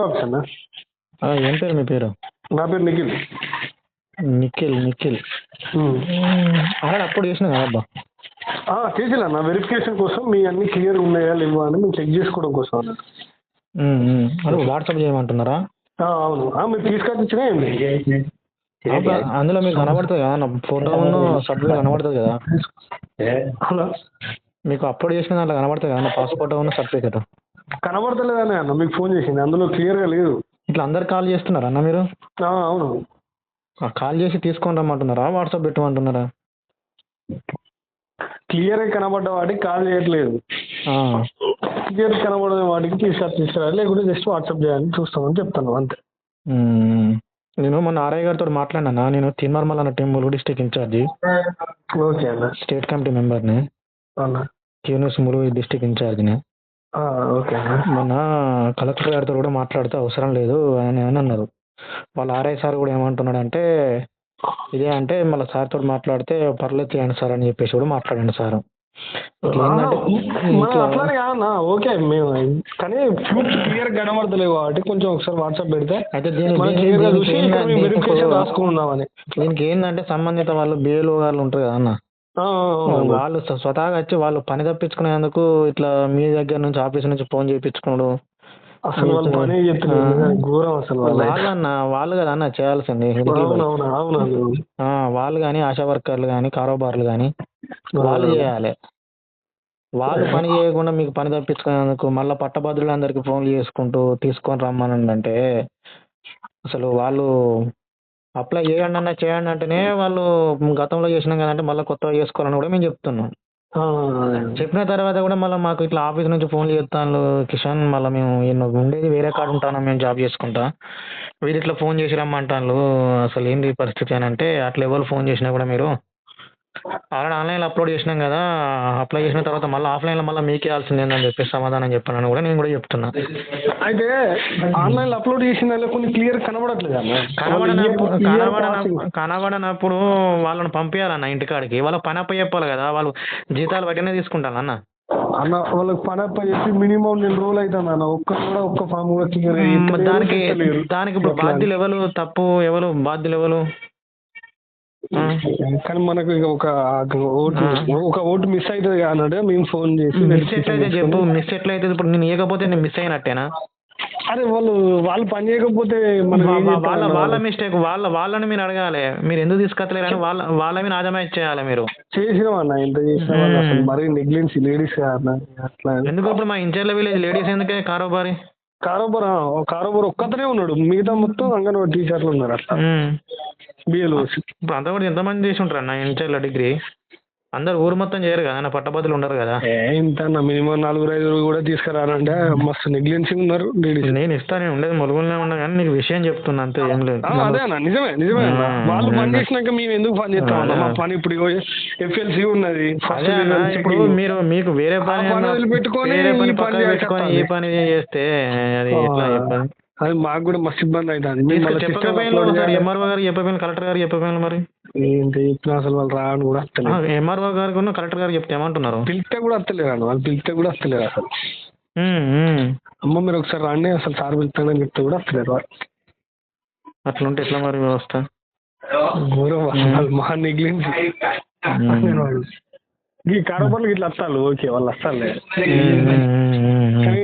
Office అన్న. ఏం పేరు మీ పేరు? నా పేరు నిఖిల్. నిఖిల్ నిఖిల్ ఉమ్. ఆల్రెడీ అప్లోడ్ చేసిన కదా అబ్బా. చేసినా అన్న, వెరిఫికేషన్ కోసం మీ అన్ని క్లియర్ ఉన్నాయా లేవా అని మేము చెక్ చేసుకోవడం కోసం అన్న. అదే వాట్సాప్ చేయమంటున్నారా? అవును, మీరు తీసుకొచ్చి ఇచ్చినా ఏంటి? అందులో మీకు కనబడుతుంది కదా నా ఫోటో సర్టిఫికేట్ కనబడుతుంది కదా. హలో, మీకు అప్లోడ్ చేసిన దాంట్లో కనబడుతుంది కదా నా పాస్పోర్ట్ సర్టిఫికేట్. కనబడతలేదనే అన్న, మీకు ఫోన్ చేసింది అందులో క్లియర్గా లేదు. ఇట్లా అందరు కాల్ చేస్తున్నారా అన్న మీరు? అవును, కాల్ చేసి తీసుకొని రమ్మంటున్నారా, వాట్సాప్ పెట్టమంటున్నారా? క్లియర్గా కనబడ్డ వాటికి కాల్ చేయట్లేదు, క్లియర్ కనబడిన వాటికి తీసుకురాలి, లేకుంటే జస్ట్ వాట్సాప్ చేయాలని చూస్తామని చెప్తాను అంతే. నేను మొన్న ఆర్ఐ గారితో మాట్లాడినా. నేను తిన్మర్మల్ అన్న team Mulugu district incharge. Okay అన్న. స్టేట్ కమిటీ మెంబర్ని. క్యూనిస్ ములుగు డిస్ట్రిక్ట్ ఇన్ఛార్జిని. ఓకే అన్న. మొన్న కలెక్టర్ గారితో కూడా మాట్లాడితే అవసరం లేదు అని అన్నారు. వాళ్ళ ఆర్ఐ సార్ కూడా ఏమంటున్నాడు అంటే ఇదే అంటే మళ్ళీ సార్ తోటి మాట్లాడితే పర్లేదు చేయండి సార్ అని చెప్పేసి కూడా మాట్లాడండి సార్. అట్లానే కాదన్నా, ఓకే మేము కానీ ఫ్రూట్స్ క్లియర్ కనబడతలేవు కాబట్టి కొంచెం ఒకసారి వాట్సాప్ పెడితే అయితే రాసుకున్నామని. దీనికి ఏంటంటే సంబంధిత వాళ్ళు బిఏలో వాళ్ళు ఉంటారు కదా అన్న, వాళ్ళు స్వతహాగా వచ్చి వాళ్ళు పని తప్పించుకునేందుకు ఇట్లా మీ దగ్గర నుంచి ఆఫీస్ నుంచి ఫోన్ చేయించుకున్నాడు. అసలు వాళ్ళు పని ఘోరం అసలు. వాళ్ళన్న వాళ్ళు కదా అన్న చేయాల్సింది. వాళ్ళు కానీ ఆశా వర్కర్లు కానీ కారోబార్లు కానీ వాళ్ళు చేయాలి. వాళ్ళు పని చేయకుండా మీకు పని తప్పించుకునేందుకు మళ్ళీ పట్టభద్రులందరికీ ఫోన్లు చేసుకుంటూ తీసుకొని రమ్మనండి అంటే అసలు వాళ్ళు అప్లై చేయండి అన్న చేయండి అంటేనే వాళ్ళు గతంలో చేసినాం కదంటే మళ్ళీ కొత్తగా చేసుకోవాలని కూడా మేము చెప్తున్నాం. చెప్పిన తర్వాత కూడా మళ్ళీ మాకు ఇట్లా ఆఫీస్ నుంచి ఫోన్లు చేస్తాను కిషన్, మళ్ళీ మేము ఉండేది వేరే కాడ ఉంటాను, మేము జాబ్ చేసుకుంటా, వీరు ఇట్లా ఫోన్ చేసి రమ్మంటాను. అసలు ఏంటి పరిస్థితి అని అంటే అట్లా ఎవరు ఫోన్ చేసినా కూడా మీరు ఆల్రెడీ ఆన్లైన్లో అప్లోడ్ చేసినాం కదా, అప్లై చేసిన తర్వాత మళ్ళీ ఆఫ్లైన్లో మళ్ళీ మీకే ఇవ్వాల్సిందేందని చెప్పేసి సమాధానం చెప్పాను కూడా నేను కూడా చెప్తున్నా. అయితే ఆన్లైన్లో అప్లోడ్ చేసిన కొన్ని క్లియర్ కనబడట్లేదు అన్న. కనబడనప్పుడు వాళ్ళని పంపించాలన్న ఇంటికాడికి, వాళ్ళకి పని అప్ప చెప్పాలి కదా, వాళ్ళు జీతాలు బట్టినే తీసుకుంటాను అన్న. వాళ్ళకి పని అప్ప చెప్పి మినిమం 2 రోజులు అవుతుంది అన్న, ఒక్క ఫామ్ కూడా క్లియర్. దానికి ఇప్పుడు బాధ్యులు ఎవరు, తప్పు ఎవరు, బాధ్యులు ఎవరు? కానీ మనకు ఒక ఓటు మిస్ అవుతుంది అన్నట్టు మేము ఫోన్ చేసి మిస్ ఎట్లయితే చెప్పు, మిస్ ఎట్లయితే ఇప్పుడు నేను ఇవ్వకపోతే నేను మిస్ అయినట్టేనా? అరే వాళ్ళు పని చేయకపోతే వాళ్ళ మిస్టేక్, వాళ్ళని మీరు అడగాలి, మీరు ఎందుకు తీసుకొస్తలేరు అని వాళ్ళ మీద ఆజమాయిష్ చేయాలి. మీరు చేసినామన్నా, ఎంత చేసినా మరీ నెగ్లెన్సీ లేడీస్ అట్లా. ఎందుకు ఇప్పుడు మా ఇంచర్ల విలేజ్ లేడీస్ ఎందుకే కారోబార్ ఒక్కతనే ఉన్నాడు, మిగతా మొత్తం అంగన్వాడీ టీచర్లు ఉన్నారు అట్లా. ఇప్పుడు అంతా కూడా ఎంతమంది చేసి ఉంటారు అన్న ఇంచర్ల డిగ్రీ? అందరు ఊరు మొత్తం చేయరు కదా, పట్టభద్రులు ఉండరు కదా. ఇంత మినిమం 4-5 కూడా తీసుకురానంటే మస్తు నెగ్లెన్సీ ఉన్నారు. నేను ఇస్తాను, నేను ఉండేది ములుగులోనే ఉన్నా కానీ నీకు విషయం చెప్తున్నా అంతే, ఏం లేదు. అదే అన్న, నిజమే వాళ్ళు పని చేసినాక మేము ఎందుకు పని చేస్తాం? మా పని ఇప్పుడు FLC ఉన్నది. ఇప్పుడు మీకు వేరే పని పెట్టుకొని ఏ పని చేస్తే అది ఎట్లా చెప్పండి? అది మాకు కూడా మస్తు ఇబ్బంది అవుతుంది. ఎంఆర్ఓ గారు చెప్పపోయిన, కలెక్టర్ గారు చెప్పపోయిన, మరి ఏంటి అసలు వాళ్ళు రావని కూడా వస్తలేదు. ఎంఆర్ఓ గారికి కలెక్టర్ గారు చెప్తే ఏమంటున్నారు? పిలిస్తే కూడా వస్తలేరు వాళ్ళు, పిలిస్తే కూడా వస్తలేరు అసలు. అమ్మ మీరు ఒకసారి రండి, అసలు సార్ పిలుస్తానని చెప్తే కూడా వస్తలేరు వాళ్ళు. అట్లుంటే ఎట్లా మరి వ్యవస్థ? మా నెగ్లెన్సీ. ఈ కారోబార్లు ఇట్లా వస్తారు, ఓకే వాళ్ళు వస్తారు, కానీ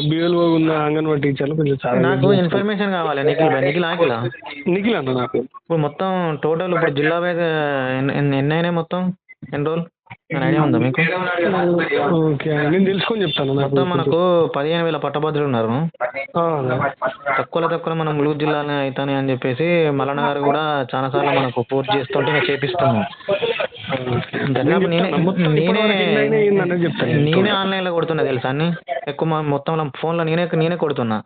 బిఎల్ఓ ఉన్న అంగన్వాడీ టీచర్లు కొంచెం చాలా. నాకు ఇన్ఫర్మేషన్ కావాలి. నిఖిల్ అన్న నాకు ఇప్పుడు మొత్తం టోటల్ ఇప్పుడు జిల్లా వైజ్ ఎన్ని అయినాయి, మొత్తం ఎన్ని రోజులు ఐడియా ఉందా మీకు? ఓకే, నేను తెలుసుకొని చెప్తాను. మొత్తం మనకు 15,000 పట్టభద్రులు ఉన్నారు. తక్కువ మనం ములుగు జిల్లానే అవుతాయి అని చెప్పేసి మల్లన్న గారు కూడా చాలా సార్లు మనకు పూర్తి చేస్తుంటే నేను చేపిస్తున్నాను. దాదాపు నేనే ఆన్లైన్లో కొడుతున్నా తెలుసా అన్ని, ఎక్కువ మొత్తం ఫోన్లో నేనే కొడుతున్నా.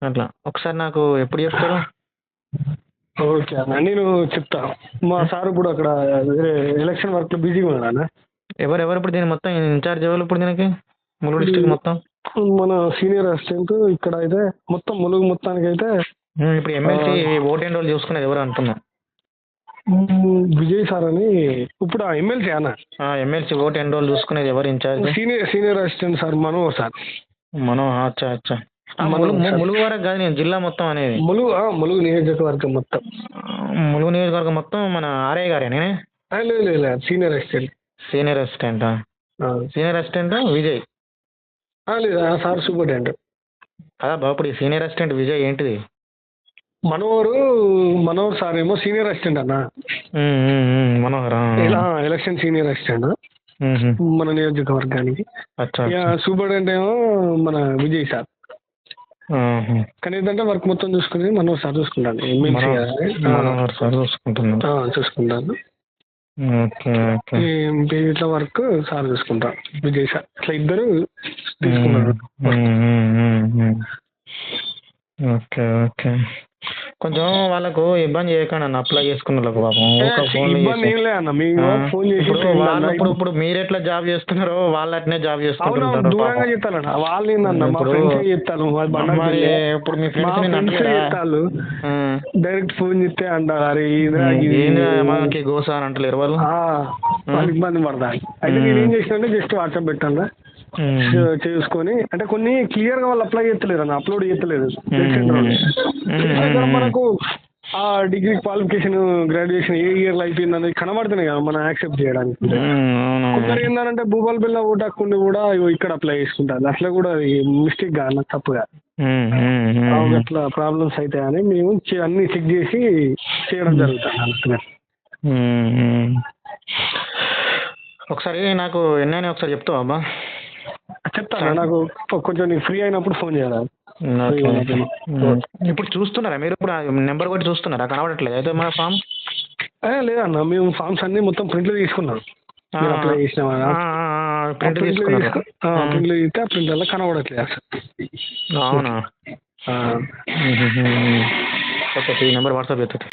అట్లా ఒకసారి నాకు ఎప్పుడు చెప్తారు? ఓకే అన్న, నేను చెప్తా. మా సార్ ఇప్పుడు అక్కడ వేరే ఎలక్షన్ వర్క్ లో బిజీగా ఉన్నాడు అన్న. ఎవరు ఇప్పుడు దీని మొత్తం ఇన్ఛార్జ్ ఎవరు ఇప్పుడు దీనికి ములుగు డిస్ట్రిక్ట్ మొత్తం? మన సీనియర్ అసిస్టెంట్ ఇక్కడ అయితే మొత్తం ములుగు మొత్తానికి అయితే. ఇప్పుడు ఎమ్మెల్సీ ఓట్ ఎన్రోల్ చూసుకునేది ఎవరు అంటున్నా? విజయ్ సార్ అని. ఇప్పుడు ఎమ్మెల్సీ అన్న, ఎమ్మెల్సీ ఓట్ ఎన్రోల్ చూసుకునేది ఎవరు in charge? Senior assistant sir Manohar sir. అచ్చా అచ్చా. మనోహర్ ములుగు వరకు కాదు, నేను జిల్లా మొత్తం అనేది. ములుగు నియోజకవర్గం మొత్తం. ములుగు నియోజకవర్గం మొత్తం మన ఆర్ఐ గారే నేనే. లేదు లేదు లేదు, సీనియర్ అసిస్టెంట్. సీనియర్ అసిస్టెంటా? Senior assistant Vijay. లేదు సార్ సూపరింటెండెంట్. కదా బాబు, ఇప్పుడు ఈ సీనియర్ అసిస్టెంట్ విజయ్ ఏంటిది? మనోహర్ సార్ ఏమో సీనియర్ అసిస్టెంట్ అన్న. మనోహర్ ఎలక్షన్ సీనియర్ అసిస్టెంట్ మన నియోజకవర్గానికి. సూపరింటెండెంట్ ఏమో మన విజయ్ సార్. కానీ ఏంటంటే వర్క్ మొత్తం చూసుకుని మనోహర్ సార్ చూసుకుంటాను. మనోహర్ సార్ చూసుకుంటాను. ఇట్లా వర్క్ సార్ చూసుకుంటారు, విజయ్ సార్. ఇట్లా ఇద్దరు తీసుకున్నారు. Okay okay. కొంచెం వాళ్ళకు ఇబ్బంది చేయకండి అన్న, అప్లై చేసుకున్న వాళ్ళకు పాపం. ఇప్పుడు మీరు ఎట్లా జాబ్ చేస్తున్నారో వాళ్ళు అట్నే జాబ్ చేసుకుంటున్నారు. ఇప్పుడు మీ ఫ్రెండ్స్ డైరెక్ట్ ఫోన్ చేస్తే అంటారు మనకి గోసా అని అంటలేరు వాళ్ళు ఇబ్బంది పడతారు. అయితే నేను ఏం చేసిన జస్ట్ వాట్సాప్ పెట్టాను చేసుకొని, అంటే కొన్ని క్లియర్ గా వాళ్ళు అప్లై చేస్తలేరు అన్న, అప్లోడ్ చేస్తలేదు. మనకు ఆ డిగ్రీ క్వాలిఫికేషన్ గ్రాడ్యుయేషన్ ఏ ఇయర్ లో అయిపోయింది అనేది కనబడుతున్నాయి కదా మనం యాక్సెప్ట్ చేయడానికి. కొందరు ఏంటంటే భూపాల్ పిల్ల ఓటాకుండి కూడా ఇక్కడ అప్లై చేసుకుంటారు. అట్లా కూడా మిస్టేక్ గా అన్న, తప్పుగా అట్లా ప్రాబ్లమ్స్ అవుతాయని మేము అన్ని చెక్ చేసి చేయడం జరుగుతుంది అన్నట్టుగా. ఒకసారి నాకు ఎన్నైనా ఒకసారి చెప్తావా అబ్బా? చెప్తాను, నాకు కొంచెం ఫ్రీ అయినప్పుడు ఫోన్ చేయాలి. ఇప్పుడు చూస్తున్నారా మీరు? ఇప్పుడు నెంబర్ కొట్టి చూస్తున్నారా? కనబడట్లేదు అయితే మన ఫామ్? లేదన్న, మేము ఫామ్స్ అన్ని మొత్తం ప్రింట్లు తీసుకున్నాం. అప్లై చేసినాం ప్రింట్లు తీస్తే ఆ ప్రింట్లలో కనబడట్లేదు అసలు. అవునా? ఓకే, ఈ నెంబర్ వాట్సాప్ చేస్తుంది.